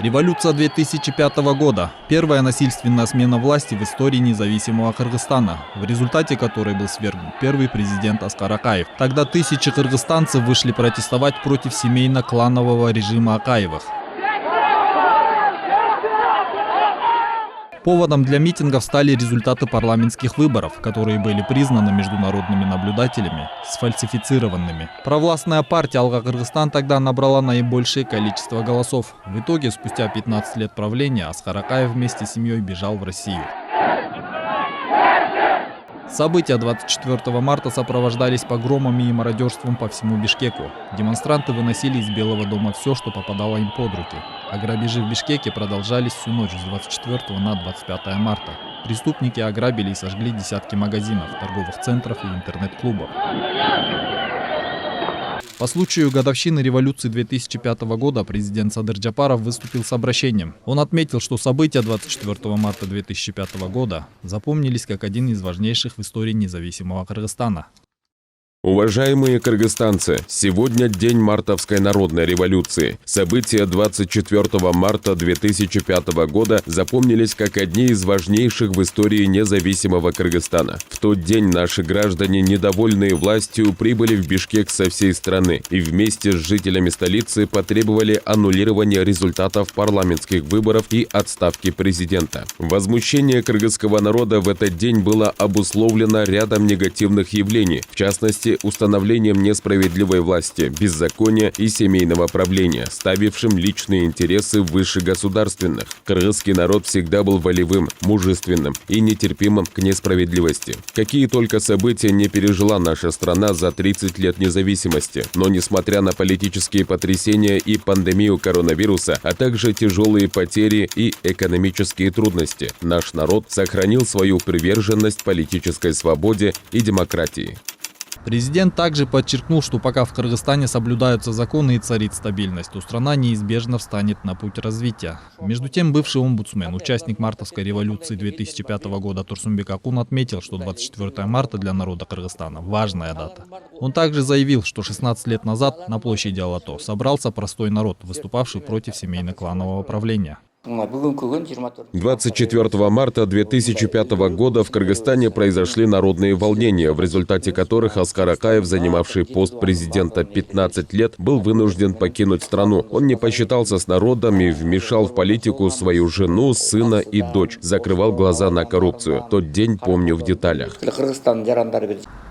Революция 2005 года – первая насильственная смена власти в истории независимого Кыргызстана, в результате которой был свергнут первый президент Аскар Акаев. Тогда тысячи кыргызстанцев вышли протестовать против семейно-кланового режима Акаевых. Поводом для митингов стали результаты парламентских выборов, которые были признаны международными наблюдателями сфальсифицированными. Провластная партия Алга-Кыргызстан тогда набрала наибольшее количество голосов. В итоге, спустя 15 лет правления, Аскар Акаев вместе с семьей бежал в Россию. События 24 марта сопровождались погромами и мародерством по всему Бишкеку. Демонстранты выносили из Белого дома все, что попадало им под руки. А грабежи в Бишкеке продолжались всю ночь с 24 на 25 марта. Преступники ограбили и сожгли десятки магазинов, торговых центров и интернет-клубов. По случаю годовщины революции 2005 года президент Садыр Джапаров выступил с обращением. Он отметил, что события 24 марта 2005 года запомнились как один из важнейших в истории независимого Кыргызстана. Уважаемые кыргызстанцы, сегодня день мартовской народной революции. События 24 марта 2005 года запомнились как одни из важнейших в истории независимого Кыргызстана. В тот день наши граждане, недовольные властью, прибыли в Бишкек со всей страны и вместе с жителями столицы потребовали аннулирования результатов парламентских выборов и отставки президента. Возмущение кыргызского народа в этот день было обусловлено рядом негативных явлений, в частности, установлением несправедливой власти, беззакония и семейного правления, ставившим личные интересы выше государственных. Кыргызский народ всегда был волевым, мужественным и нетерпимым к несправедливости. Какие только события не пережила наша страна за 30 лет независимости, но несмотря на политические потрясения и пандемию коронавируса, а также тяжелые потери и экономические трудности, наш народ сохранил свою приверженность политической свободе и демократии. Президент также подчеркнул, что пока в Кыргызстане соблюдаются законы и царит стабильность, то страна неизбежно встанет на путь развития. Между тем, бывший омбудсмен, участник мартовской революции 2005 года Турсунбек Акун отметил, что 24 марта для народа Кыргызстана – важная дата. Он также заявил, что 16 лет назад на площади Алато собрался простой народ, выступавший против семейно-кланового правления. 24 марта 2005 года в Кыргызстане произошли народные волнения, в результате которых Аскар Акаев, занимавший пост президента 15 лет, был вынужден покинуть страну. Он не посчитался с народом и вмешал в политику свою жену, сына и дочь, закрывал глаза на коррупцию. Тот день помню в деталях.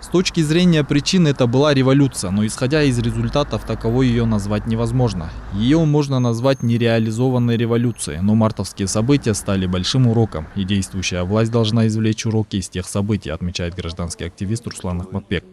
С точки зрения причин это была революция, но исходя из результатов, таковой ее назвать невозможно. Ее можно назвать нереализованной революцией, но мартовские события стали большим уроком, и действующая власть должна извлечь уроки из тех событий, отмечает гражданский активист Руслан Ахматбек.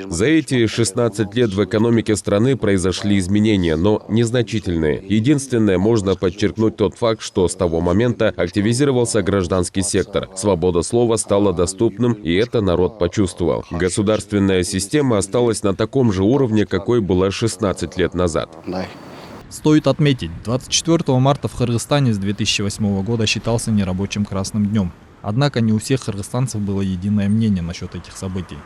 За эти 16 лет в экономике страны произошли изменения, но незначительные. Единственное, можно подчеркнуть тот факт, что с того момента активизировался гражданский сектор. Свобода слова стала доступным, и это народ почувствовал. Государственная система осталась на таком же уровне, какой была 16 лет назад. Стоит отметить, 24 марта в Кыргызстане с 2008 года считался нерабочим красным днем. Однако не у всех кыргызстанцев было единое мнение насчет этих событий.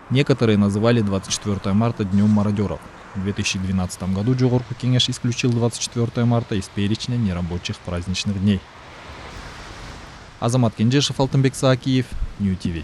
Некоторые называли 24 марта днем мародеров. В 2012 году Жогорку Кеңеш исключил 24 марта из перечня нерабочих праздничных дней. Азамат Кенжешев, Алтынбек Саакиев, Нью ТВ.